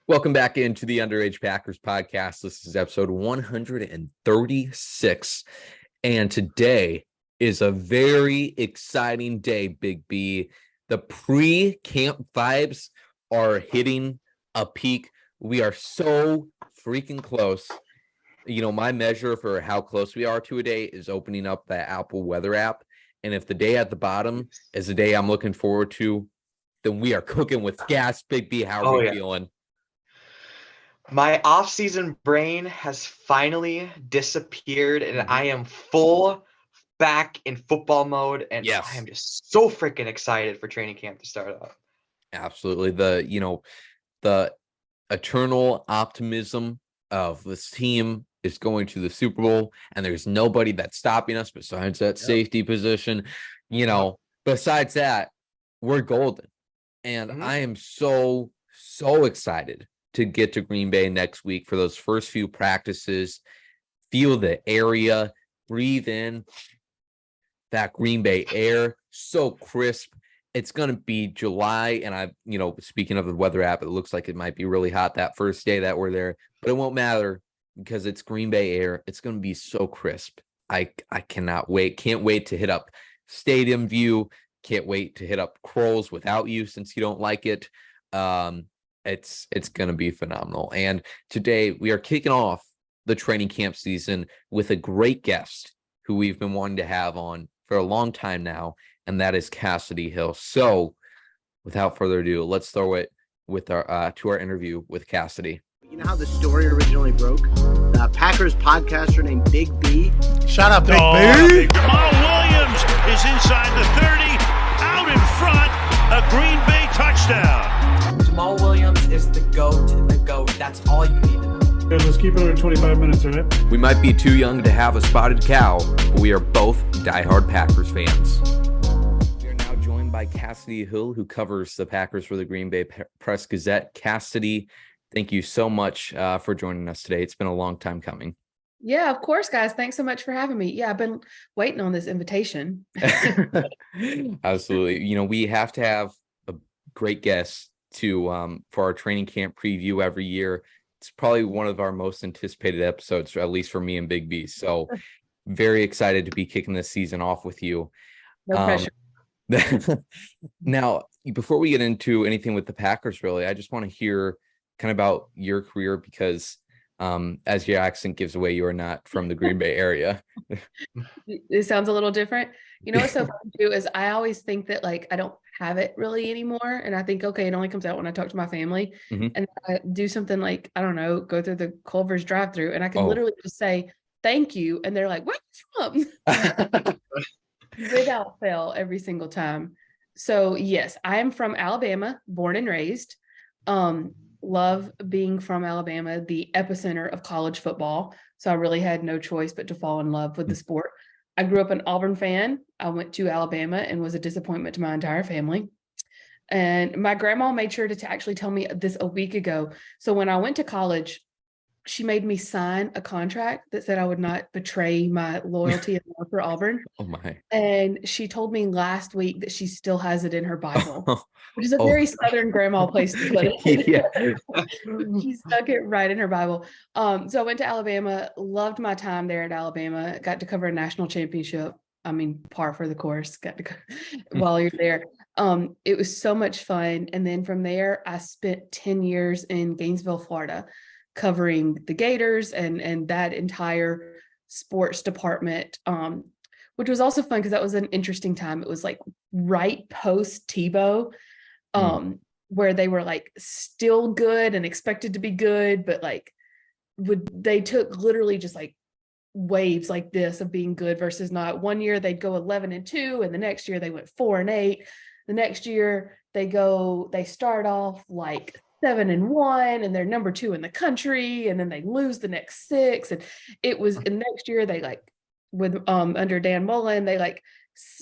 Welcome back into the Underage Packers podcast. This is episode 136. And today is a very exciting day, Big B. The pre-camp vibes are hitting a peak. We are so freaking close. You know, my measure for how close we are to a day is opening up the Apple weather app. And if the day at the bottom is the day I'm looking forward to, then we are cooking with gas. Big B, how are we feeling? My off-season brain has finally disappeared, and I am full back in football mode, and Yes. I am just so freaking excited for training camp to start up. Absolutely. The eternal optimism of this team is going to the Super Bowl, and there's nobody that's stopping us besides that safety position. Besides that, we're golden. And I am so excited to get to Green Bay next week for those first few practices, feel the area, breathe in that Green Bay air, so crisp. It's going to be July, and speaking of the weather app, it looks like it might be really hot that first day that we're there, but it won't matter because it's Green Bay air. It's going to be so crisp. I cannot wait. Can't wait to hit up Stadium View. Can't wait to hit up Kroll's without you since you don't like it. It's going to be phenomenal. And today we are kicking off the training camp season with a great guest who we've been wanting to have on for a long time now, and that is Kassidy Hill. So without further ado, let's throw it with our to our interview with Kassidy. You know how the story originally broke? The Packers podcaster named Big B. Shut up, Big B. Jamal Williams is inside the 30, out in front, a Green Bay touchdown. Jamal Williams is the GOAT. That's all you need to know. Good, let's keep it under 25 minutes, all right? We might be too young to have a spotted cow, but we are both diehard Packers fans. We are now joined by Kassidy Hill, who covers the Packers for the Green Bay Press Gazette. Kassidy, thank you so much for joining us today. It's been a long time coming. Yeah, of course, guys. Thanks so much for having me. Yeah, I've been waiting on this invitation. Absolutely. We have to have a great guest for our training camp preview every year. It's probably one of our most anticipated episodes, at least for me and Big B. So very excited to be kicking this season off with you. No pressure. Now, before we get into anything with the Packers, really, I just want to hear kind of about your career because as your accent gives away, you are not from the Green Bay area. It sounds a little different. You know what's so fun too is I always think that I don't have it really anymore, and I think it only comes out when I talk to my family, and I do something like I don't know, go through the Culver's drive-through, and I can literally just say thank you, and they're like, "Where are you from?" Without fail, every single time. So yes, I am from Alabama, born and raised. Love being from Alabama, the epicenter of college football. So I really had no choice but to fall in love with the sport. I grew up an Auburn fan. I went to Alabama and was a disappointment to my entire family. And my grandma made sure to actually tell me this a week ago. So when I went to college, she made me sign a contract that said I would not betray my loyalty and love for Auburn. Oh my. And she told me last week that she still has it in her Bible, which is a very Southern grandma place to put it. Yeah. She stuck it right in her Bible. So I went to Alabama, loved my time there at Alabama, got to cover a national championship. I mean, par for the course, got to go while you're there. It was so much fun. And then from there, I spent 10 years in Gainesville, Florida, covering the Gators and that entire sports department, which was also fun because that was an interesting time. It was like right post Tebow, where they were still good and expected to be good, but they took literally just waves like this of being good versus not. One year they'd go 11-2, and the next year they went 4-8. The next year they start off 7-1, and they're number 2 in the country, and then they lose the next 6. And it was and next year they with under Dan Mullen, they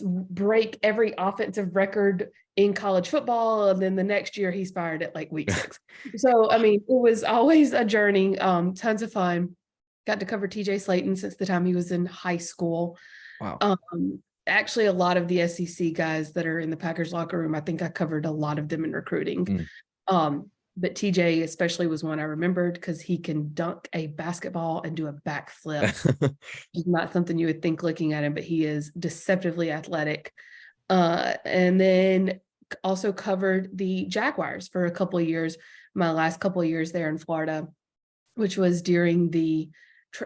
break every offensive record in college football, and then the next year he's fired at week 6. So I mean, it was always a journey. Tons of fun. Got to cover TJ Slayton since the time he was in high school. Wow. Actually, a lot of the SEC guys that are in the Packers locker room, I think I covered a lot of them in recruiting. but TJ especially was one I remembered because he can dunk a basketball and do a backflip. It's not something you would think looking at him, but he is deceptively athletic. And then also covered the Jaguars for a couple of years, my last couple of years there in Florida, which was during the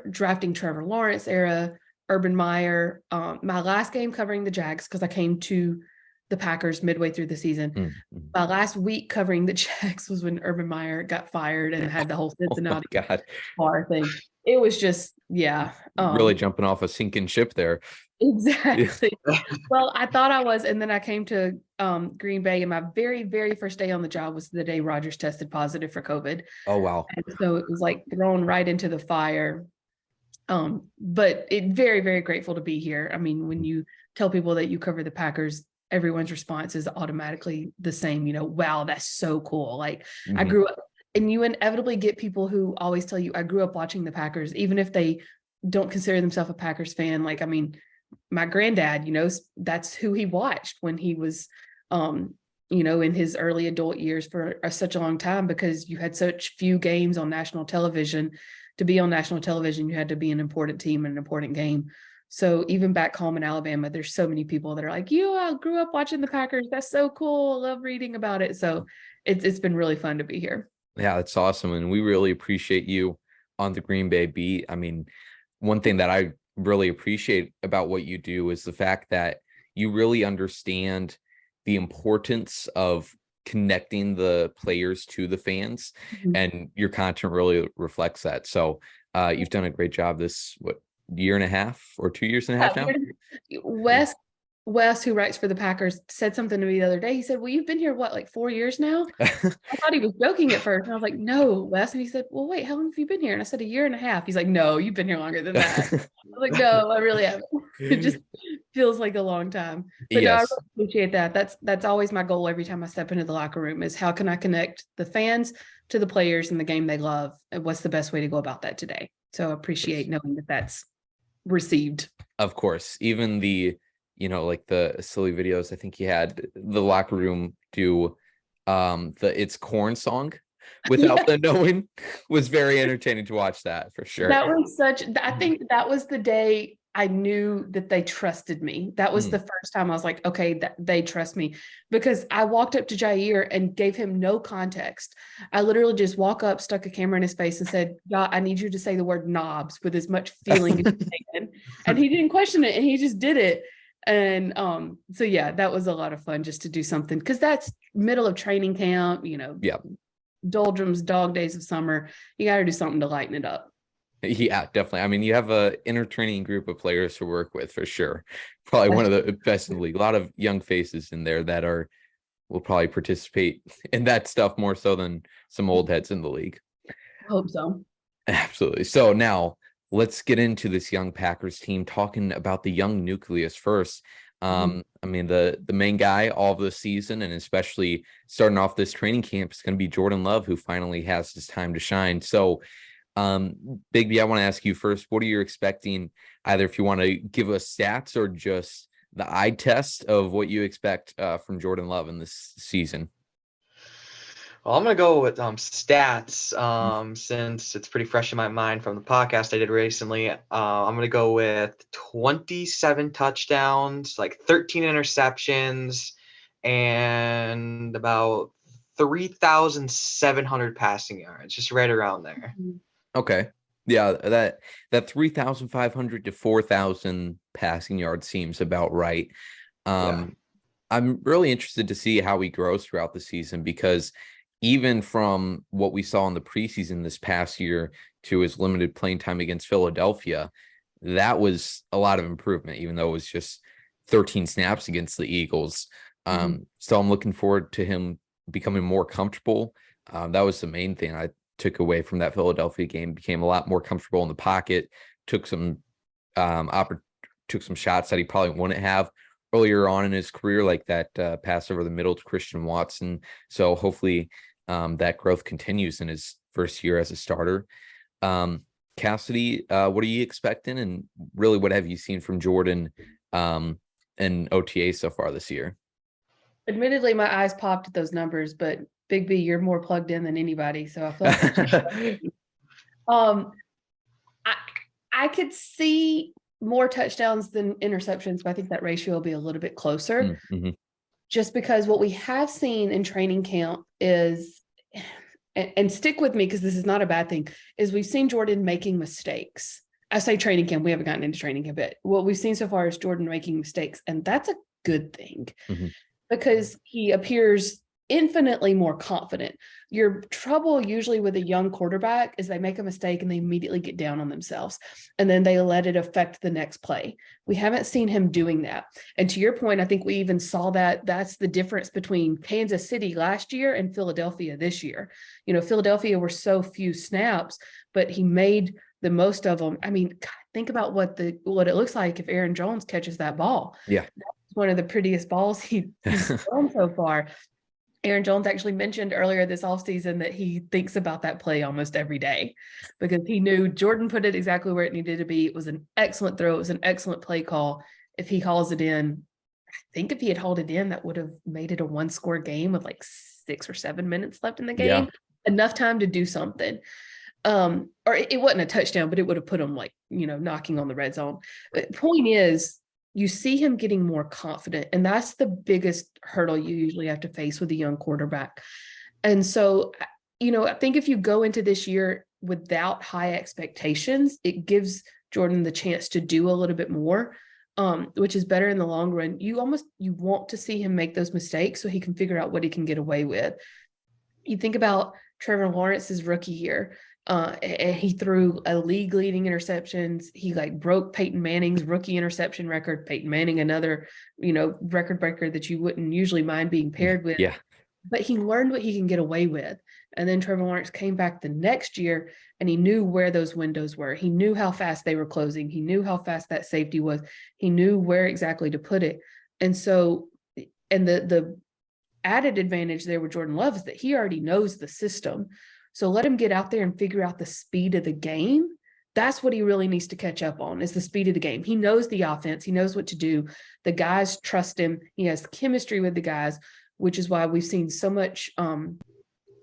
drafting Trevor Lawrence era, Urban Meyer. My last game covering the Jags, because I came to the Packers midway through the season. Mm-hmm. My last week covering the Jags was when Urban Meyer got fired and had the whole Cincinnati bar thing. It was just, really jumping off a sinking ship there. Exactly. Well, I thought I was, and then I came to Green Bay, and my very, very first day on the job was the day Rodgers tested positive for COVID. Oh, wow. And so it was like thrown right into the fire. But very, very grateful to be here. I mean, when you tell people that you cover the Packers, everyone's response is automatically the same, wow, that's so cool. Like I grew up, and you inevitably get people who always tell you, I grew up watching the Packers, even if they don't consider themselves a Packers fan. Like, I mean, my granddad, that's who he watched when he was, in his early adult years for such a long time, because you had such few games on national television. To be on national television, you had to be an important team and an important game. So even back home in Alabama, there's so many people that are like, I grew up watching the Packers. That's so cool. I love reading about it. So it's been really fun to be here. Yeah, that's awesome. And we really appreciate you on the Green Bay beat. I mean, one thing that I really appreciate about what you do is the fact that you really understand the importance of connecting the players to the fans, and your content really reflects that. So you've done a great job this, year and a half or 2 years and a half now? Wes, who writes for the Packers, said something to me the other day. He said, well, you've been here, like 4 years now? I thought he was joking at first. And I was like, no, Wes. And he said, well, wait, how long have you been here? And I said, 1.5 years. He's like, no, you've been here longer than that. I was like, no, I really haven't. It just feels like a long time. But no, I really appreciate that. That's always my goal every time I step into the locker room, is how can I connect the fans to the players and the game they love? And what's the best way to go about that today? So I appreciate knowing that that's received. Of course. Even the like the silly videos, I think he had the locker room do the It's Corn song without them knowing, was very entertaining to watch that, for sure. That was I think that was the day I knew that they trusted me. That was the first time I was like, okay, they trust me, because I walked up to Jair and gave him no context. I literally just walk up, stuck a camera in his face and said, I need you to say the word knobs with as much feeling as you can. And he didn't question it, and he just did it. And so yeah, that was a lot of fun just to do something, because that's middle of training camp, doldrums, dog days of summer. You got to do something to lighten it up. Yeah, definitely. I mean, you have a entertaining group of players to work with, for sure. Probably one of the best in the league. A lot of young faces in there that will probably participate in that stuff more so than some old heads in the league. I hope so. Absolutely. So now let's get into this young Packers team, talking about the young nucleus first. I mean, the main guy all of the season, and especially starting off this training camp, is going to be Jordan Love, who finally has his time to shine. So Big B, I want to ask you first, what are you expecting, either if you want to give us stats or just the eye test of what you expect from Jordan Love in this season? Well, I'm going to go with stats since it's pretty fresh in my mind from the podcast I did recently. I'm going to go with 27 touchdowns, like 13 interceptions, and about 3,700 passing yards, just right around there. Okay. Yeah, that 3,500 to 4,000 passing yards seems about right. I'm really interested to see how he grows throughout the season, because even from what we saw in the preseason this past year to his limited playing time against Philadelphia, that was a lot of improvement, even though it was just 13 snaps against the Eagles. So I'm looking forward to him becoming more comfortable. That was the main thing I took away from that Philadelphia game. Became a lot more comfortable in the pocket, took some shots that he probably wouldn't have earlier on in his career, like that pass over the middle to Christian Watson. So hopefully that growth continues in his first year as a starter. Kassidy, what are you expecting, and really what have you seen from Jordan in OTA so far this year? Admittedly, my eyes popped at those numbers, but Big B, you're more plugged in than anybody, so I feel like I could see more touchdowns than interceptions, but I think that ratio will be a little bit closer. Mm-hmm. Just because what we have seen in training camp is, and stick with me because this is not a bad thing, is we've seen Jordan making mistakes. I say training camp, we haven't gotten into training camp yet. What we've seen so far is Jordan making mistakes, and that's a good thing because he appears infinitely more confident. Your trouble usually with a young quarterback is they make a mistake and they immediately get down on themselves and then they let it affect the next play. We haven't seen him doing that. And to your point, I think we even saw that that's the difference between Kansas City last year and Philadelphia this year. You know, Philadelphia were so few snaps, but he made the most of them. I mean, God, think about what it looks like if Aaron Jones catches that ball. Yeah. That's one of the prettiest balls he's thrown so far. Aaron Jones actually mentioned earlier this offseason that he thinks about that play almost every day because he knew Jordan put it exactly where it needed to be. It was an excellent throw. It was an excellent play call. If he calls it in, I think if he had hauled it in, that would have made it a 1-score game with like 6 or 7 minutes left in the game. Yeah. Enough time to do something. Or it wasn't a touchdown, but it would have put him like, knocking on the red zone. The point is, you see him getting more confident, and that's the biggest hurdle you usually have to face with a young quarterback. And so, I think if you go into this year without high expectations, it gives Jordan the chance to do a little bit more, which is better in the long run. You want to see him make those mistakes so he can figure out what he can get away with. You think about Trevor Lawrence's rookie year. And he threw a league-leading interceptions. He broke Peyton Manning's rookie interception record. Peyton Manning, another, record breaker that you wouldn't usually mind being paired with. Yeah. But he learned what he can get away with. And then Trevor Lawrence came back the next year and he knew where those windows were. He knew how fast they were closing. He knew how fast that safety was. He knew where exactly to put it. And so, and the added advantage there with Jordan Love is that he already knows the system. So let him get out there and figure out the speed of the game. That's what he really needs to catch up on, is the speed of the game. He knows the offense. He knows what to do. The guys trust him. He has chemistry with the guys, which is why we've seen so much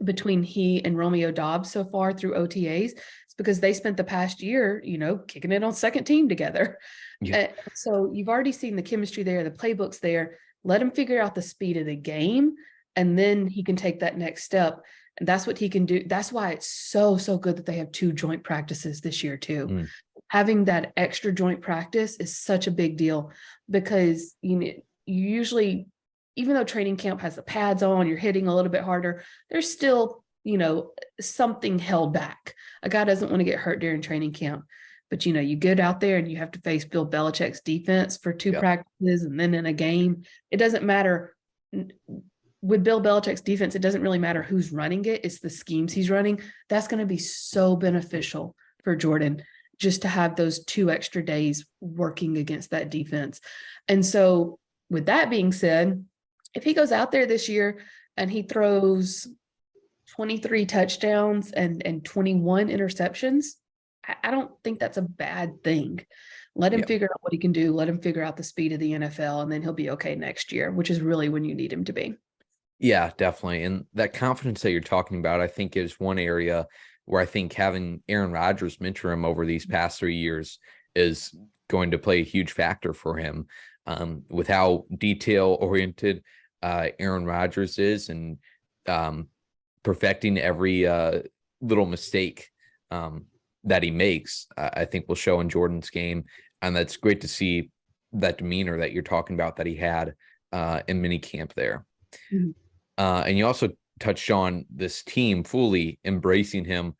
between he and Romeo Doubs so far through OTAs. It's because they spent the past year, kicking it on second team together. Yeah. So you've already seen the chemistry there, the playbook's there. Let him figure out the speed of the game, and then he can take that next step. And that's what he can do. That's why it's so good that they have 2 joint practices this year too. Having that extra joint practice is such a big deal because you usually, even though training camp has the pads on, you're hitting a little bit harder, there's still, something held back. A guy doesn't want to get hurt during training camp. But, you get out there and you have to face Bill Belichick's defense for 2 practices and then in a game. It doesn't matter. With Bill Belichick's defense, it doesn't really matter who's running it. It's the schemes he's running. That's going to be so beneficial for Jordan just to have those 2 extra days working against that defense. And so with that being said, if he goes out there this year and he throws 23 touchdowns and 21 interceptions, I don't think that's a bad thing. Let him figure out what he can do. Let him figure out the speed of the NFL, and then he'll be okay next year, which is really when you need him to be. Yeah, definitely. And that confidence that you're talking about, I think, is one area where I think having Aaron Rodgers mentor him over these past 3 years is going to play a huge factor for him. With how detail-oriented Aaron Rodgers is and perfecting every little mistake that he makes, I think will show in Jordan's game. And that's great to see that demeanor that you're talking about that he had in minicamp there. Mm-hmm. And you also touched on this team fully embracing him.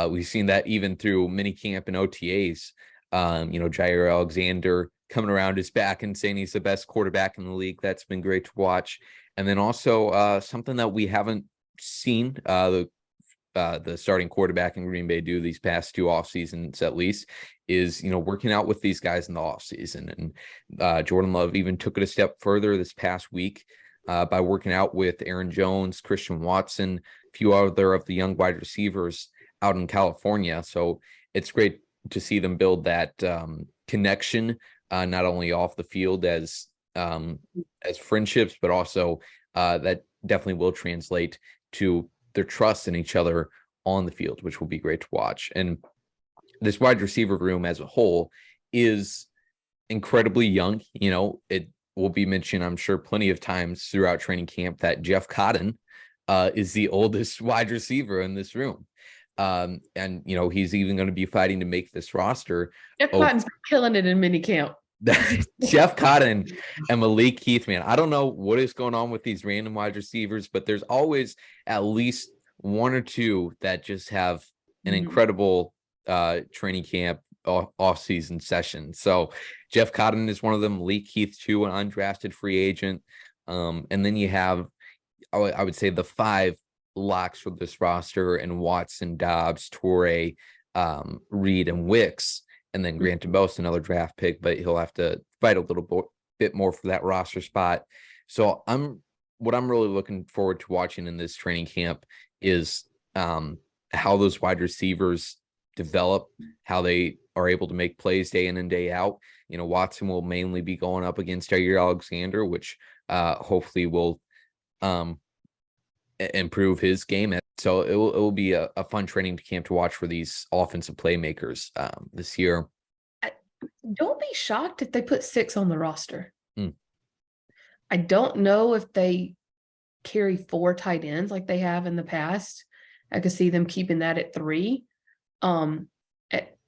We've seen that even through minicamp and OTAs. Jair Alexander coming around his back and saying he's the best quarterback in the league. That's been great to watch. And then also something that we haven't seen the starting quarterback in Green Bay do these past 2 off seasons at least is, working out with these guys in the off season. And Jordan Love even took it a step further this past week by working out with Aaron Jones, Christian Watson, a few other of the young wide receivers out in California. So it's great to see them build that connection, not only off the field as friendships, but also that definitely will translate to their trust in each other on the field, which will be great to watch. And this wide receiver room as a whole is incredibly young. It will be mentioned, I'm sure, plenty of times throughout training camp that Jeff Cotton is the oldest wide receiver in this room. And he's even going to be fighting to make this roster. Jeff Cotton's killing it in mini camp. Jeff Cotton and Malik Heath, man, I don't know what is going on with these random wide receivers, but there's always at least one or two that just have an incredible training camp off-season session. So Jeff Cotton is one of them. Malik Heath, too, an undrafted free agent. And then you have, I would say, the 5 locks for this roster, and Watson, Dobbs, Torrey, Reed, and Wicks. And then Grant DeBose, another draft pick, but he'll have to fight a little bit more for that roster spot. So what I'm really looking forward to watching in this training camp is how those wide receivers develop, how they are able to make plays day in and day out. Watson will mainly be going up against Jair Alexander, which hopefully will improve his game. So it will be a fun training camp to watch for these offensive playmakers this year. Don't be shocked if they put 6 on the roster. I don't know if they carry 4 tight ends like they have in the past. I could see them keeping that at 3.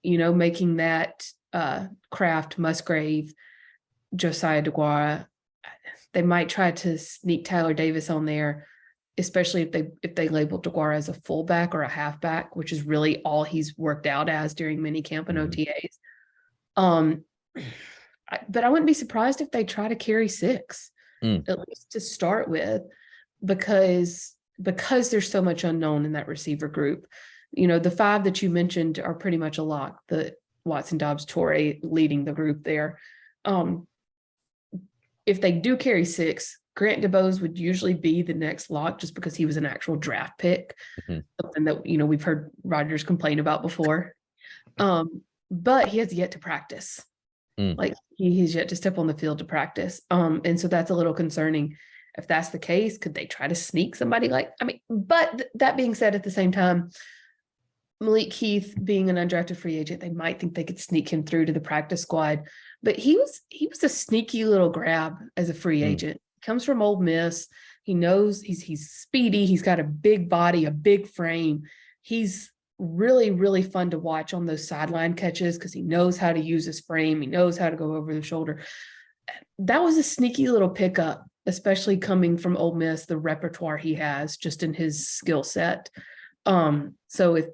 Making that Kraft, Musgrave, Josiah DeGuara. They might try to sneak Tyler Davis on there, especially if they label DeGuara as a fullback or a halfback, which is really all he's worked out as during minicamp and OTAs. But I wouldn't be surprised if they try to carry 6, at least to start with, because there's so much unknown in that receiver group. The 5 that you mentioned are pretty much a lock. The Watson, Dobbs, Torrey leading the group there. If they do carry 6, Grant DeBose would usually be the next lock just because he was an actual draft pick, something that, we've heard Rodgers complain about before. But he has yet to practice. Like he's yet to step on the field to practice. And so that's a little concerning. If that's the case, could they try to sneak somebody but that being said, at the same time, Malik Heath being an undrafted free agent, they might think they could sneak him through to the practice squad. But he was a sneaky little grab as a free agent. Comes from Ole Miss. He knows he's speedy. He's got a big body, a big frame. He's really, really fun to watch on those sideline catches because he knows how to use his frame. He knows how to go over the shoulder. That was a sneaky little pickup, especially coming from Ole Miss, the repertoire he has just in his skill set. So if,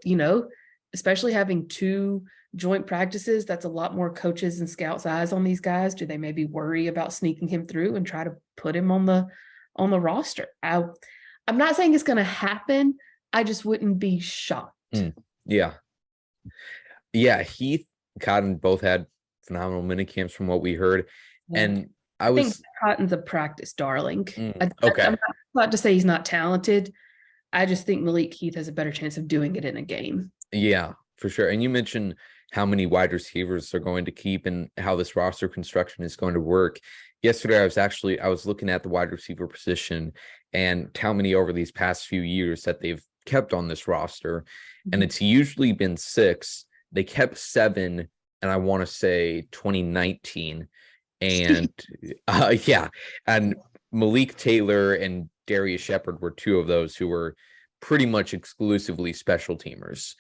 especially having 2 joint practices, that's a lot more coaches and scouts' eyes on these guys. Do they maybe worry about sneaking him through and try to put him on the roster? I'm not saying it's going to happen. I just wouldn't be shocked. Yeah. Heath, Cotton both had phenomenal mini camps from what we heard. Yeah. And I think Cotton's a practice darling. Okay. I'm not to say he's not talented. I just think Malik Heath has a better chance of doing it in a game. Yeah, for sure. And you mentioned how many wide receivers they're going to keep and how this roster construction is going to work. Yesterday, I was looking at the wide receiver position and how many over these past few years that they've kept on this roster. And it's usually been 6. They kept 7, and I want to say 2019. And and Malik Taylor and Darius Shepard were 2 of those who were pretty much exclusively special teamers.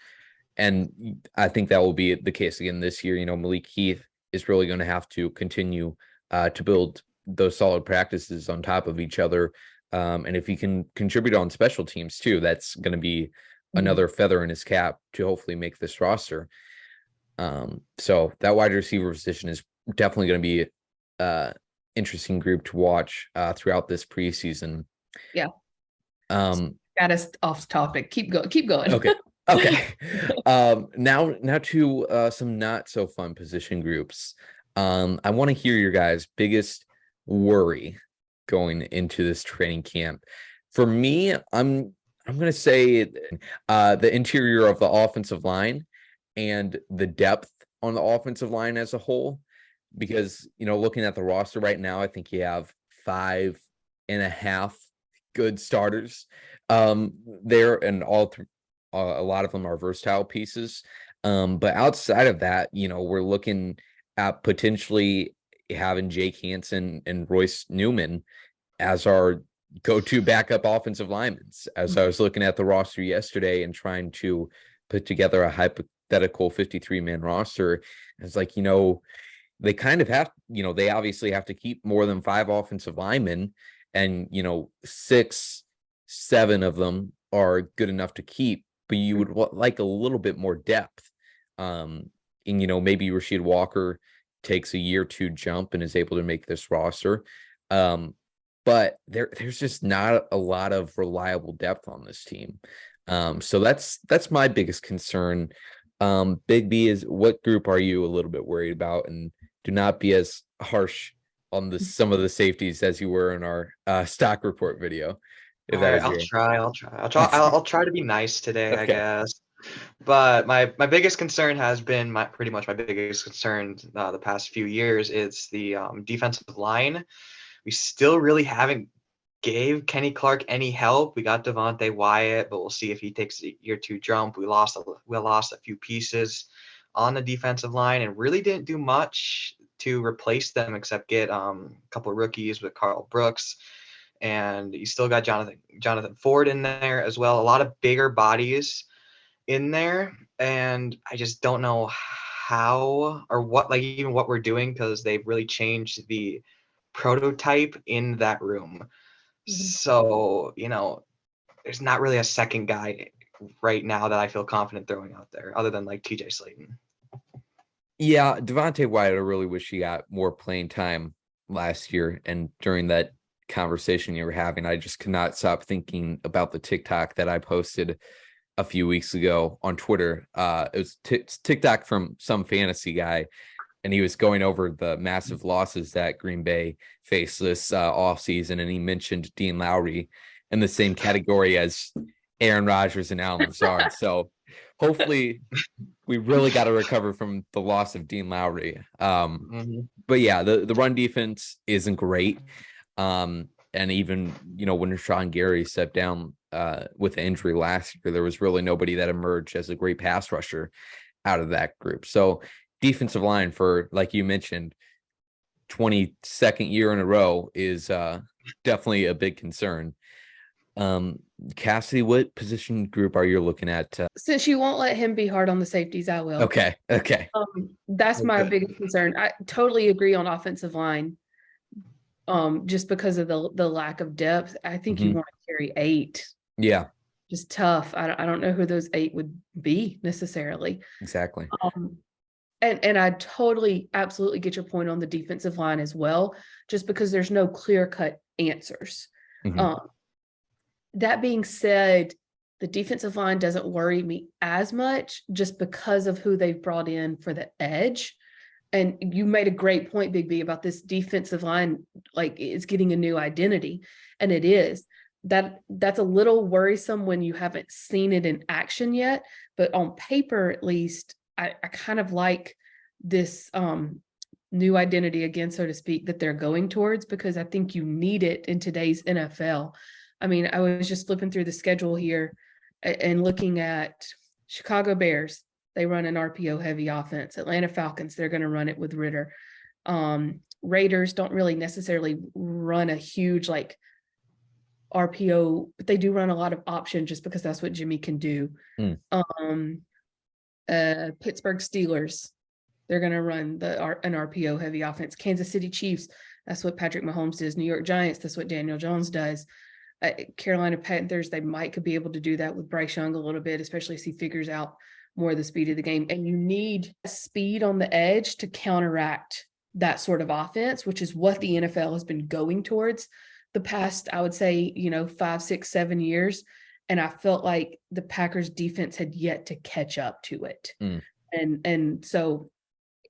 And I think that will be the case again this year. Malik Heath is really going to have to continue to build those solid practices on top of each other. And if he can contribute on special teams too, that's going to be another feather in his cap to hopefully make this roster. So that wide receiver position is definitely going to be interesting group to watch throughout this preseason. Yeah. Got us off topic. Keep going. Okay. Now to some not so fun position groups. I want to hear your guys' biggest worry going into this training camp. For me, I'm going to say the interior of the offensive line and the depth on the offensive line as a whole. Because, looking at the roster right now, I think you have 5.5 good starters There and a lot of them are versatile pieces. But outside of that, we're looking at potentially having Jake Hansen and Royce Newman as our go-to backup offensive linemen. As I was looking at the roster yesterday and trying to put together a hypothetical 53-man roster, it's like, they kind of have, they obviously have to keep more than 5 offensive linemen, and 6, 7 of them are good enough to keep, but you would like a little bit more depth. And maybe Rasheed Walker takes a year 2 jump and is able to make this roster. But there's just not a lot of reliable depth on this team. So that's my biggest concern. Big B, is what group are you a little bit worried about? And do not be as harsh on some of the safeties as you were in our stock report video. All right, I'll try to be nice today, I guess. But my biggest concern has been pretty much my biggest concern the past few years. It's the defensive line. We still really haven't gave Kenny Clark any help. We got Devontae Wyatt, but we'll see if he takes a year 2 jump. We lost a few pieces on the defensive line and really didn't do much to replace them except get a couple of rookies with Carl Brooks. And you still got Jonathan Ford in there as well. A lot of bigger bodies in there. And I just don't know how or what, like even what we're doing, because they've really changed the prototype in that room. So, there's not really a second guy right now that I feel confident throwing out there other than like TJ Slayton. Yeah, Devontae Wyatt, I really wish he got more playing time last year. And during that conversation you were having, I just could not stop thinking about the TikTok that I posted a few weeks ago on Twitter. It was TikTok from some fantasy guy, and he was going over the massive losses that Green Bay faced this offseason, and he mentioned Dean Lowry in the same category as Aaron Rodgers and Allen Lazard. So hopefully we really got to recover from the loss of Dean Lowry. But yeah, the run defense isn't great. And even, when Rashawn Gary stepped down with injury last year, there was really nobody that emerged as a great pass rusher out of that group. So defensive line, for, like you mentioned, 22nd year in a row is definitely a big concern. Kassidy, what position group are you looking at? Since you won't let him be hard on the safeties, I will. Okay. That's my biggest concern. I totally agree on offensive line. Just because of the lack of depth, I think you want to carry 8. Yeah, just tough. I don't know who those 8 would be necessarily. Exactly. And I totally, absolutely get your point on the defensive line as well, just because there's no clear-cut answers. That being said, the defensive line doesn't worry me as much just because of who they've brought in for the edge. And you made a great point, Big B, about this defensive line, like it's getting a new identity. And it is. That's a little worrisome when you haven't seen it in action yet. But on paper, at least, I kind of like this new identity again, so to speak, that they're going towards, because I think you need it in today's NFL. I mean, I was just flipping through the schedule here and looking at Chicago Bears. They run an RPO heavy offense. Atlanta Falcons, they're going to run it with Ritter. Raiders don't really necessarily run a huge like RPO, but they do run a lot of option just because that's what Jimmy can do. Pittsburgh Steelers, they're going to run an RPO heavy offense. Kansas City Chiefs, that's what Patrick Mahomes does. New York Giants, that's what Daniel Jones does. Carolina Panthers, they could be able to do that with Bryce Young a little bit, especially as he figures out more of the speed of the game. And you need speed on the edge to counteract that sort of offense, which is what the NFL has been going towards the past, I would say, 5, 6, 7 years. And I felt like the Packers defense had yet to catch up to it. And so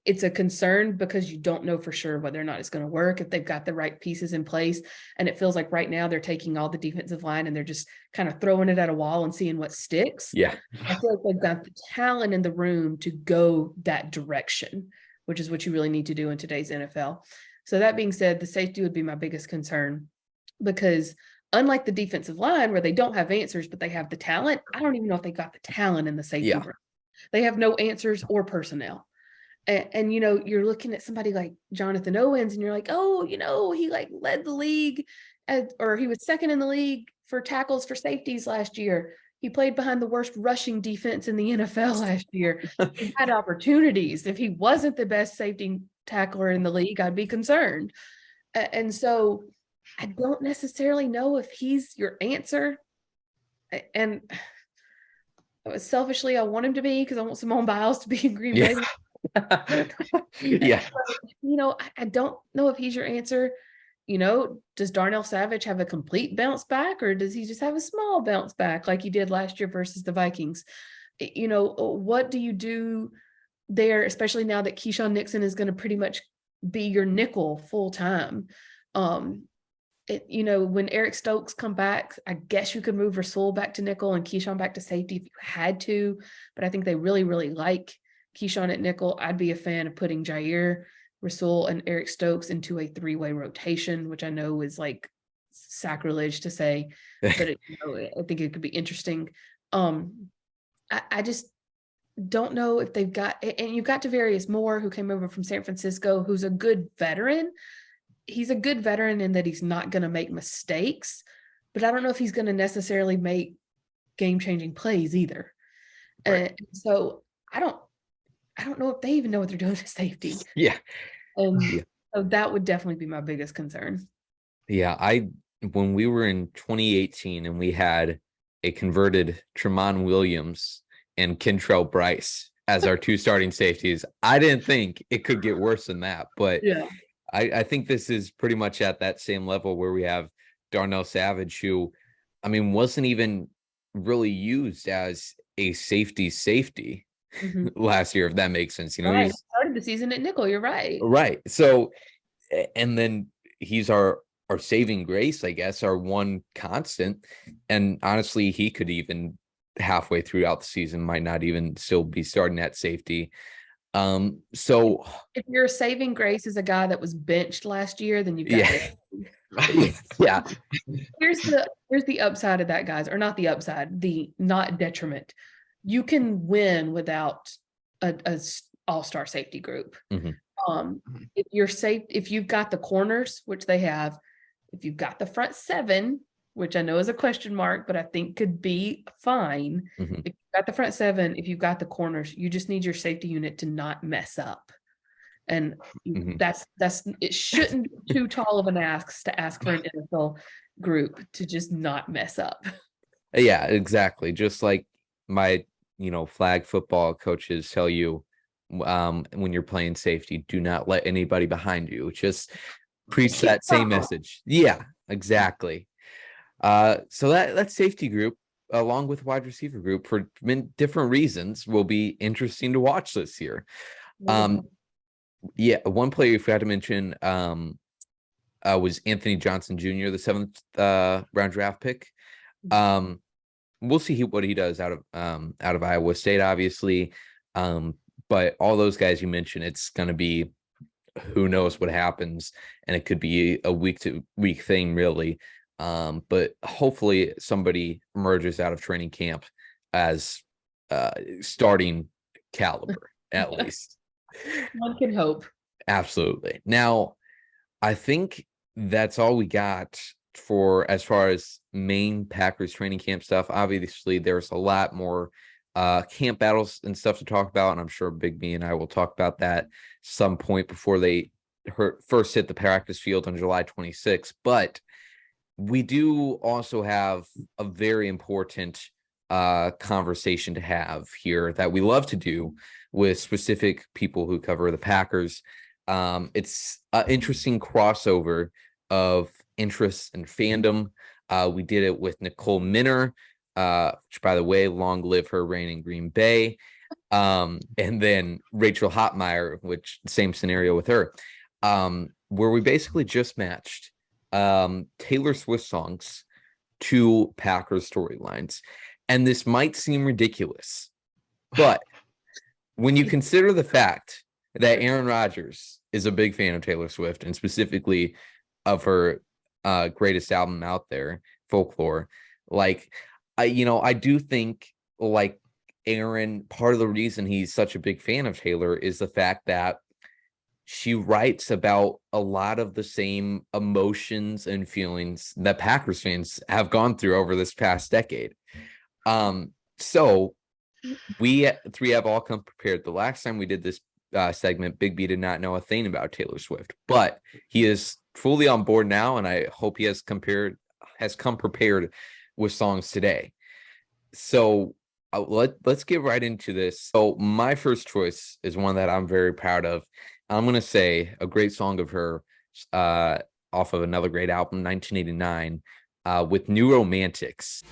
it's a concern because you don't know for sure whether or not it's going to work, if they've got the right pieces in place. And it feels like right now they're taking all the defensive line and they're just kind of throwing it at a wall and seeing what sticks. Yeah. I feel like they've got the talent in the room to go that direction, which is what you really need to do in today's NFL. So that being said, the safety would be my biggest concern, because unlike the defensive line where they don't have answers, but they have the talent. I don't even know if they got the talent in the safety room. They have no answers or personnel. And you know, you're looking at somebody like Jonathan Owens and you're like, oh, you know, he like led the league or he was second in the league for tackles for safeties last year. He played behind the worst rushing defense in the NFL last year. He had opportunities. If he wasn't the best safety tackler in the league, I'd be concerned. And so I don't necessarily know if he's your answer. And selfishly, I want him to be because I want Simone Biles to be in Green Bay. Yeah. You know, I don't know if he's your answer. You know, does Darnell Savage have a complete bounce back or does he just have a small bounce back like he did last year versus the Vikings? You know, what do you do there, especially now that Keyshawn Nixon is going to pretty much be your nickel full time? You know, when Eric Stokes come back, I guess you could move Rasul back to nickel and Keyshawn back to safety if you had to, but I think they really, really like Keyshawn at nickel. I'd be a fan of putting Jair, Rasul, and Eric Stokes into a three-way rotation, which I know is like sacrilege to say, but you know, I think it could be interesting. I just don't know if they've got, and you've got Tavarius Moore, who came over from San Francisco, who's a good veteran. He's a good veteran in that he's not going to make mistakes, but I don't know if he's going to necessarily make game-changing plays either. Right. So I don't know if they even know what they're doing to safety. Yeah. So that would definitely be my biggest concern. Yeah. When we were in 2018 and we had a converted Tremont Williams and Kentrell Bryce as our two starting safeties, I didn't think it could get worse than that, but yeah. I think this is pretty much at that same level where we have Darnell Savage, who, I mean, wasn't even really used as a safety last year, if that makes sense. You know, he started the season at nickel. You're right. Right. So, and then he's our saving grace, I guess, our one constant. And honestly, he could even halfway throughout the season might not even still be starting at safety. So if your saving grace is a guy that was benched last year, then you've got yeah. Here's the upside of that, guys, or not the upside, the not detriment. You can win without a all-star safety group. If you're safe, if you've got the corners, which they have, if you've got the front seven, which I know is a question mark, but I think could be fine. If you've got the front seven, if you've got the corners, you just need your safety unit to not mess up. And that's it shouldn't be too tall of an ask to ask for an NFL group to just not mess up. Yeah, exactly. Just like my, flag football coaches tell you when you're playing safety, do not let anybody behind you. Just preach that same message. Yeah, exactly. So that safety group, along with wide receiver group, for different reasons, will be interesting to watch this year. Yeah, one player we had to mention was Anthony Johnson Jr., the 7th round draft pick. We'll see what he does out of Iowa State, obviously. But all those guys you mentioned, it's going to be who knows what happens, and it could be a week to week thing, really. But hopefully somebody emerges out of training camp as starting caliber, at least. One can hope. Absolutely. Now, I think that's all we got for as far as main Packers training camp stuff. Obviously, there's a lot more camp battles and stuff to talk about, and I'm sure Big B and I will talk about that some point before they first hit the practice field on July 26th. But we do also have a very important conversation to have here that we love to do with specific people who cover the Packers. It's an interesting crossover of interests and fandom. We did it with Nicole Minner, which, by the way, long live her reign in Green Bay. And then Rachel Hotmeyer, which same scenario with her, where we basically just matched Taylor Swift songs to Packers storylines. And this might seem ridiculous, but when you consider the fact that Aaron Rodgers is a big fan of Taylor Swift and specifically of her greatest album out there, folklore. Like, I do think, like, Aaron, part of the reason he's such a big fan of Taylor is the fact that she writes about a lot of the same emotions and feelings that Packers fans have gone through over this past decade. So we three have all come prepared. The last time we did this segment, Big B did not know a thing about Taylor Swift, but he is fully on board now, and I hope he has come prepared with songs today. So let's get right into this. So my first choice is one that I'm very proud of. I'm going to say a great song of her off of another great album, 1989, with New Romantics.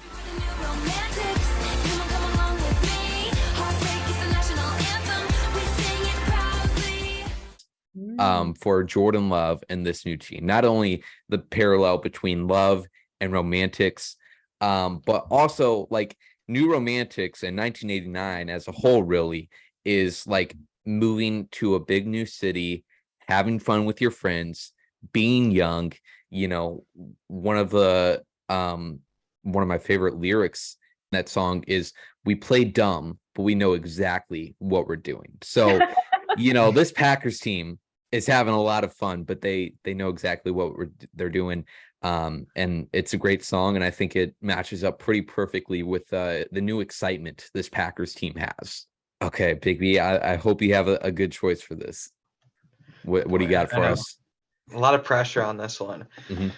For Jordan Love and this new team. Not only the parallel between Love and Romantics, but also like New Romantics in 1989 as a whole really is like moving to a big new city, having fun with your friends, being young. One of my favorite lyrics in that song is, "We play dumb, but we know exactly what we're doing." So, this Packers team is having a lot of fun, but they know exactly what they're doing. And it's a great song, and I think it matches up pretty perfectly with the new excitement this Packers team has. Okay, Big B, I hope you have a good choice for this. What do you got for us? A lot of pressure on this one. Mm-hmm.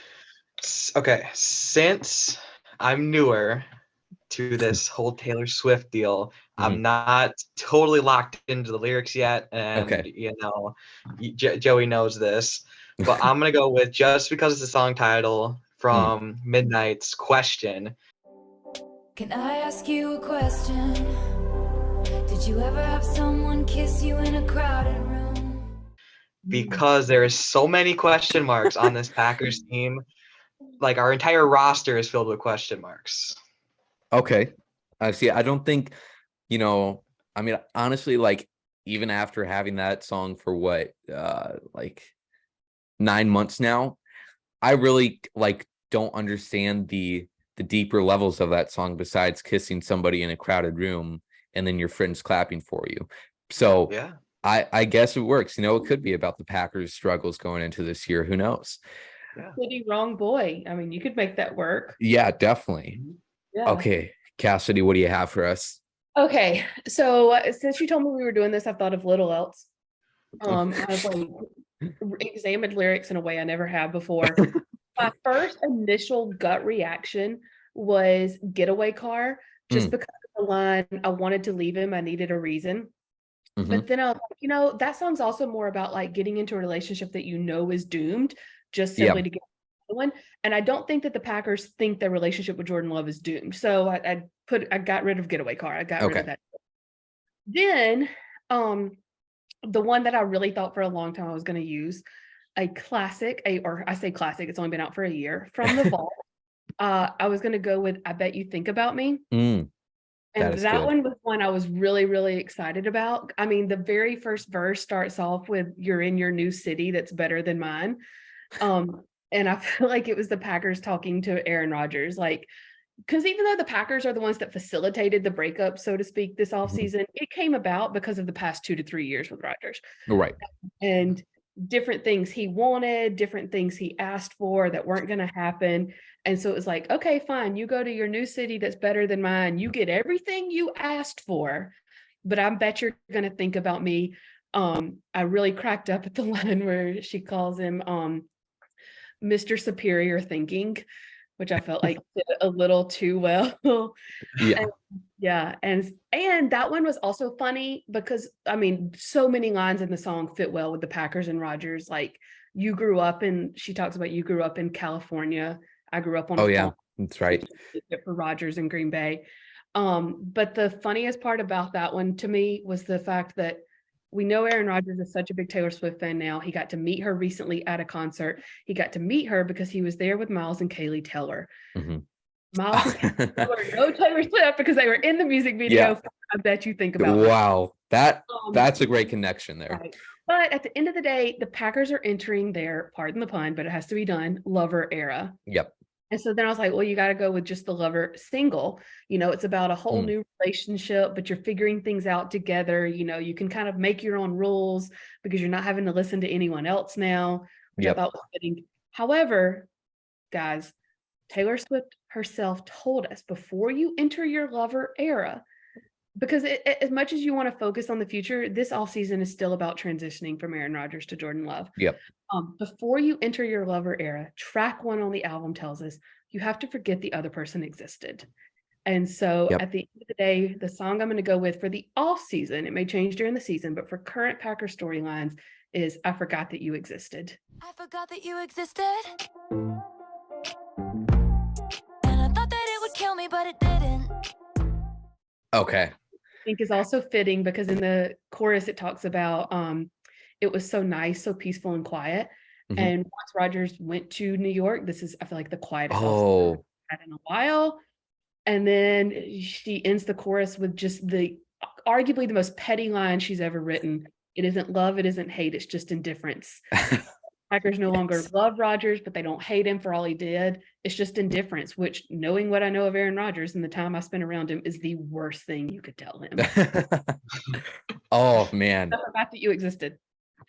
Okay, since I'm newer to this whole Taylor Swift deal, I'm not totally locked into the lyrics yet, and Joey knows this, but I'm gonna go with, just because it's a song title, from Midnight's Question. Can I ask you a question? Did you ever have someone kiss you in a crowded room? Because there is so many question marks on this Packers team. Like, our entire roster is filled with question marks. Okay. I see. I don't think, honestly, like, even after having that song for like 9 months now, I really don't understand the deeper levels of that song besides kissing somebody in a crowded room and then your friends clapping for you. So yeah, I guess it works. It could be about the Packers' struggles going into this year. Who knows? Yeah. Pretty wrong boy. I mean, you could make that work. Yeah, definitely. Yeah. Okay, Kassidy, what do you have for us? Okay, so since you told me we were doing this, I've thought of little else. I've examined lyrics in a way I never have before. My first initial gut reaction was "Getaway Car," just because of the line, "I wanted to leave him, I needed a reason." But then I was like, that song's also more about like getting into a relationship that is doomed, just simply to get one. And I don't think that the Packers think their relationship with Jordan Love is doomed. So I got rid of "Getaway Car." I got rid of that. Then the one that I really thought for a long time I was going to use, a classic, or I say classic, it's only been out for a year, from the Vault. I was going to go with "I Bet You Think About Me." And that one was one I was really, really excited about. I mean, the very first verse starts off with, "You're in your new city that's better than mine." And I feel like it was the Packers talking to Aaron Rodgers, because even though the Packers are the ones that facilitated the breakup, so to speak, this offseason, it came about because of the past 2 to 3 years with Rodgers. Right. And different things he wanted, different things he asked for that weren't going to happen. And so it was like, okay, fine, you go to your new city that's better than mine. You get everything you asked for, but I bet you're going to think about me. I really cracked up at the line where she calls him Mr. Superior Thinking, which I felt like did a little too well. Yeah. And that one was also funny because, I mean, so many lines in the song fit well with the Packers and Rodgers. Like, she talks about, you grew up in California. I grew up on a farm. That's right. For Rodgers in Green Bay. But the funniest part about that one to me was the fact that we know Aaron Rodgers is such a big Taylor Swift fan now. He got to meet her recently at a concert. He got to meet her because he was there with Miles and Kaylee Taylor. Miles and Kaylee Taylor, no Taylor Swift, because they were in the music video. Yeah. I Bet You Think About Me. Wow. That's a great connection there. Right. But at the end of the day, the Packers are entering their, pardon the pun, but it has to be done, lover era. Yep. And so then I was like, well, you got to go with just the Lover single. It's about a whole new relationship, but you're figuring things out together. You can kind of make your own rules because you're not having to listen to anyone else now, which I thought was fitting. However, guys, Taylor Swift herself told us before you enter your Lover era, because as much as you want to focus on the future, this offseason is still about transitioning from Aaron Rodgers to Jordan Love. Yep. Before you enter your Lover era, track 1 on the album tells us you have to forget the other person existed. And so at the end of the day, the song I'm going to go with for the off season, it may change during the season, but for current Packer storylines is I Forgot That You Existed. I forgot that you existed. And I thought that it would kill me, but it didn't. Okay. I think is also fitting because in the chorus it talks about it was so nice, so peaceful and quiet. And once Rodgers went to New York, this is, I feel like, the quietest I've had in a while. And then she ends the chorus with just arguably the most petty line she's ever written. It isn't love, it isn't hate, it's just indifference. Packers no longer love Rodgers, but they don't hate him for all he did. It's just indifference, which, knowing what I know of Aaron Rodgers and the time I spent around him, is the worst thing you could tell him. Oh, man. I forgot that you existed.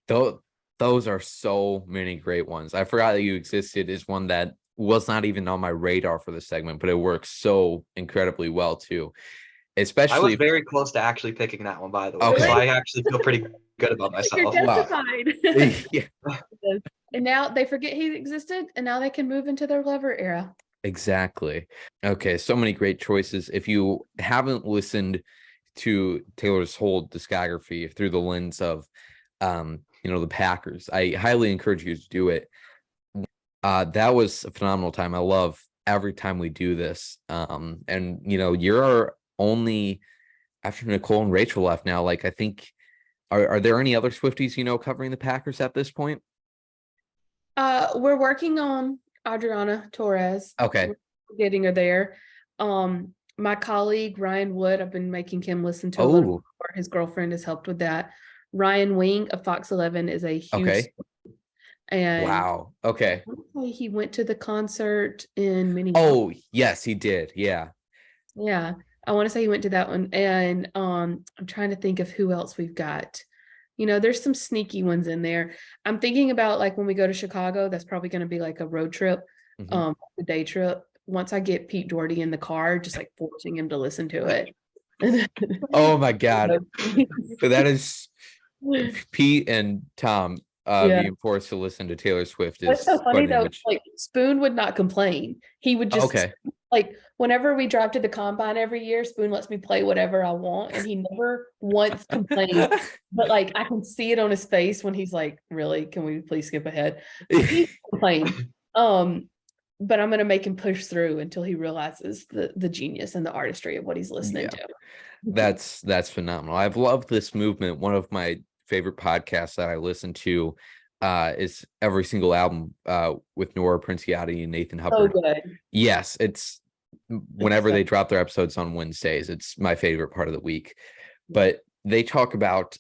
Those are so many great ones. I Forgot That You Existed is one that was not even on my radar for the segment, but it works so incredibly well too. Especially, I was very close to actually picking that one, by the way. Okay. So I actually feel pretty good about myself. You're justified. Yeah. And now they forget he existed, and now they can move into their Lover era. Exactly. Okay, so many great choices. If you haven't listened to Taylor's whole discography through the lens of the Packers, I highly encourage you to do it. That was a phenomenal time. I love every time we do this. And you're our only, after Nicole and Rachel left now, like, I think, are there any other Swifties covering the Packers at this point? We're working on Adriana Torres. Okay. We're getting her there. My colleague Ryan Wood, I've been making him listen to a little more. His girlfriend has helped with that. Ryan Wing of Fox 11 is a huge and wow. Okay. He went to the concert in Minneapolis. Oh, yes, he did. Yeah. Yeah. I want to say he went to that one. And I'm trying to think of who else we've got. There's some sneaky ones in there. I'm thinking about, like, when we go to Chicago, that's probably going to be like a road trip, a day trip. Once I get Pete Doherty in the car, just like forcing him to listen to it. Oh my God. That is Pete and Tom being forced to listen to Taylor Swift. It's so funny though. Like, Spoon would not complain. He would just like, whenever we drive to the combine every year, Spoon lets me play whatever I want, and he never once complained. But like, I can see it on his face when he's like, "Really? Can we please skip ahead?" He complained. But I'm gonna make him push through until he realizes the genius and the artistry of what he's listening to. That's phenomenal. I've loved this movement. One of my favorite podcasts that I listen to is Every Single Album with Nora Princiati and Nathan Hubbard. So good. Yes, it's whenever they drop their episodes on Wednesdays, it's my favorite part of the week. But they talk about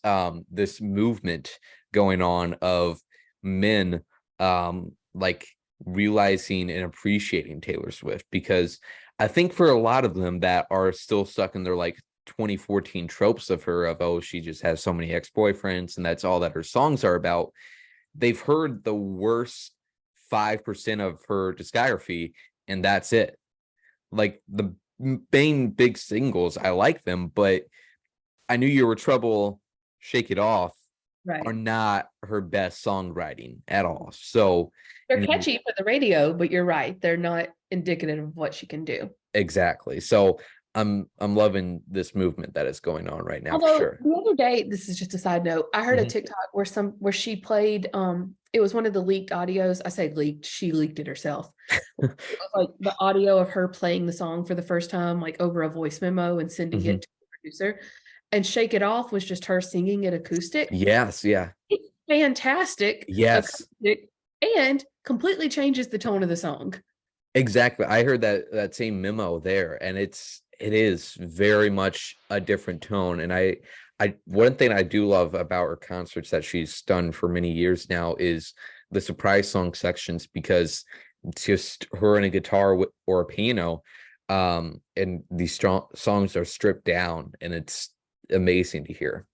this movement going on of men like realizing and appreciating Taylor Swift, because I think for a lot of them that are still stuck in their like 2014 tropes of her, of, oh, she just has so many ex-boyfriends and that's all that her songs are about. They've heard the worst 5% of her discography and that's it. Like, the main big singles, I like them, but I Knew You Were Trouble, Shake It Off are not her best songwriting at all. So they're catchy for the radio, but you're right, they're not indicative of what she can do. Exactly. So I'm loving this movement that is going on right now. Although, for sure. The other day, this is just a side note, I heard a TikTok where she played it was one of the leaked audios. I say leaked, she leaked it herself. It was like the audio of her playing the song for the first time, like over a voice memo and sending it to the producer. And Shake It Off was just her singing it acoustic. Yes, yeah. It's fantastic. Yes. Acoustic, and completely changes the tone of the song. Exactly. I heard that same memo there, and it is very much a different tone. And I one thing I do love about her concerts that she's done for many years now is the surprise song sections, because It's just her and a guitar or a piano. And these songs are stripped down, and it's amazing to hear.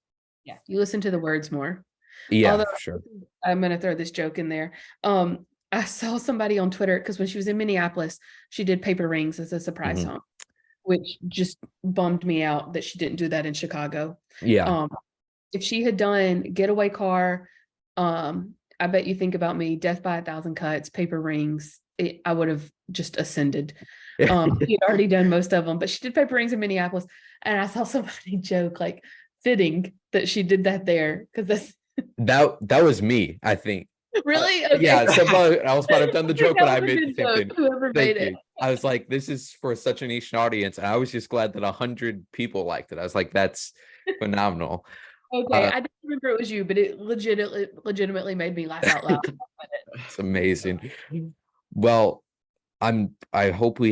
Yeah, you listen to the words more. Yeah, Although for sure. I'm gonna throw this joke in there. I saw somebody on Twitter because when she was in Minneapolis, she did Paper Rings as a surprise Mhm. song, which just bummed me out that she didn't do that in Chicago. Yeah. If she had done Getaway Car, I Bet You Think About Me, Death by a Thousand Cuts, Paper Rings, I would have just ascended. She had already done most of them, but she did Paper Rings in Minneapolis, and I saw somebody joke like fitting that she did that there because that's That was me, I think. really okay. Yeah, somebody else might have done the joke, but I That was a made the good same joke, thing. whoever Thank made it. you. I was like, this is for such a niche audience, and I was just glad that 100 people liked it. I was like, that's phenomenal. Okay, I didn't remember it was you, but it legitimately made me laugh out loud. It's amazing. Well, I hope we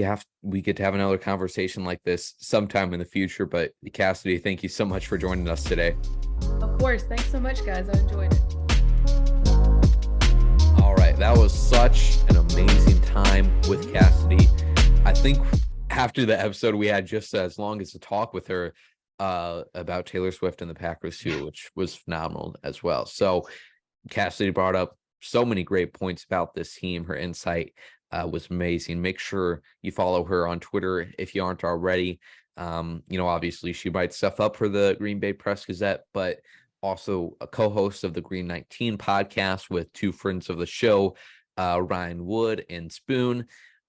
get to have another conversation like this sometime in the future. But Kassidy, thank you so much for joining us today. Of course, thanks so much, guys. I enjoyed it. All right, that was such an amazing time with Kassidy. I think after the episode, we had just as long as a talk with her about Taylor Swift and the Packers too, which was phenomenal as well. So Kassidy brought up so many great points about this team. Her insight was amazing. Make sure you follow her on Twitter if you aren't already. Obviously she writes stuff up for the Green Bay Press Gazette, but also a co-host of the Green 19 podcast with two friends of the show, Ryan Wood and Spoon,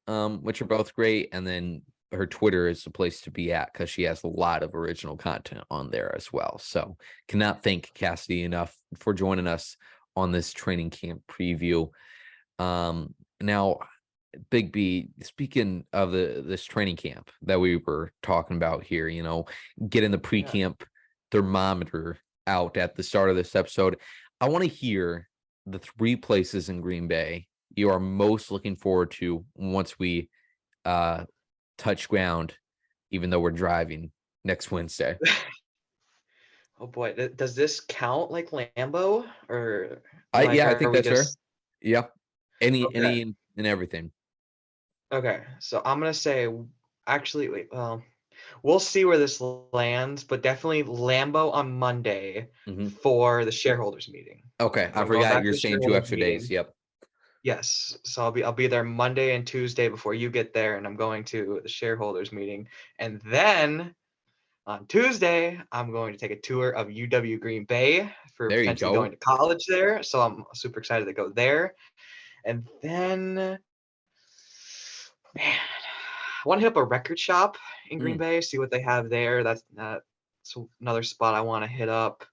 which are both great. And then her Twitter is the place to be at because she has a lot of original content on there as well. So cannot thank Kassidy enough for joining us on this training camp preview. Now, Big B, speaking of this training camp that we were talking about here, getting the pre-camp thermometer out at the start of this episode, I want to hear the 3 places in Green Bay you are most looking forward to once we touch ground, even though we're driving next Wednesday. Oh boy, does this count like Lambo or? I think that's fair. just... Yeah, any Okay. and everything. Okay, so I'm gonna say, actually, wait, well, we'll see where this lands, but definitely Lambo on Monday Mhm. for the shareholders meeting. Okay, I I'm going forgot back you're to the saying 2 shareholders extra days. meeting. Yep. Yes, so I'll be there Monday and Tuesday before you get there, and I'm going to the shareholders meeting, and then on Tuesday I'm going to take a tour of UW Green Bay for There you potentially go. going to college there. So I'm super excited to go there, and then, man, I want to hit up a record shop in Green Bay, see what they have there. That's another spot I want to hit up,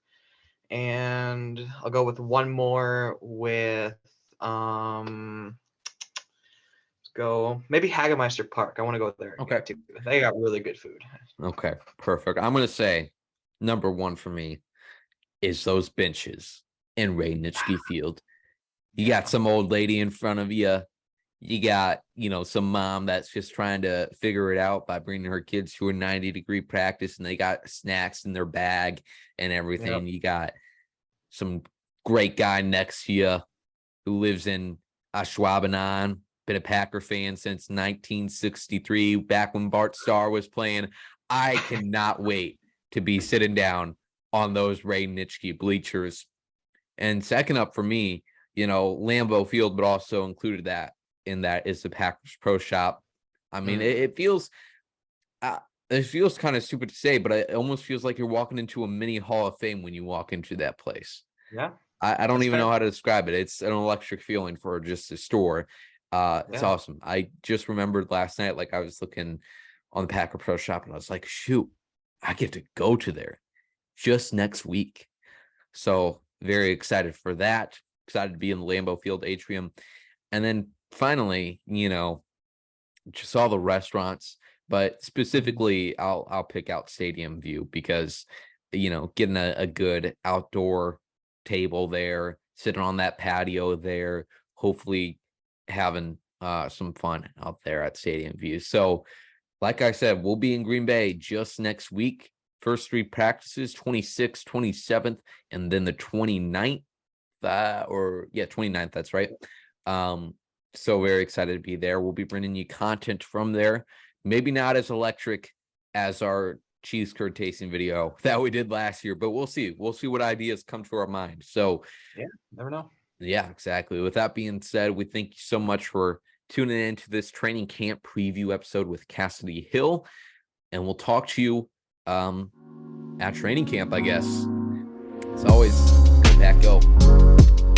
and I'll go with one more with go maybe Hagemeister Park. I want to go there. Okay. Too. They got really good food. Okay, perfect. I'm going to say number 1 for me is those benches in Ray Nitschke Field. You got some old lady in front of you. You got, some mom that's just trying to figure it out by bringing her kids to a 90-degree practice, and they got snacks in their bag and everything. Yep. You got some great guy next to you who lives in Ashwaubenon, been a Packer fan since 1963, back when Bart Starr was playing. I cannot wait to be sitting down on those Ray Nitschke bleachers. And second up for me, Lambeau Field, but also included in that is the Packers Pro Shop. I mean, it feels kind of stupid to say, but it almost feels like you're walking into a mini Hall of Fame when you walk into that place. Yeah. I don't even know how to describe it. It's an electric feeling for just a store. It's awesome. I just remembered last night, like I was looking on the Packer Pro Shop and I was like, shoot, I get to go to there just next week. So very excited for that. Excited to be in the Lambeau Field atrium. And then finally, just all the restaurants, but specifically I'll pick out Stadium View because, getting a good outdoor table there, sitting on that patio there, hopefully having some fun out there at Stadium View. So like I said, we'll be in Green Bay just next week. First 3 practices, 26th, 27th, and then the 29th, 29th, that's right. So very excited to be there. We'll be bringing you content from there. Maybe not as electric as our cheese curd tasting video that we did last year, but we'll see. We'll see what ideas come to our mind. So Yeah, never know. yeah, exactly. With that being said, we thank you so much for tuning into this training camp preview episode with Kassidy Hill. And we'll talk to you at training camp, I guess. As always, go Pack, go.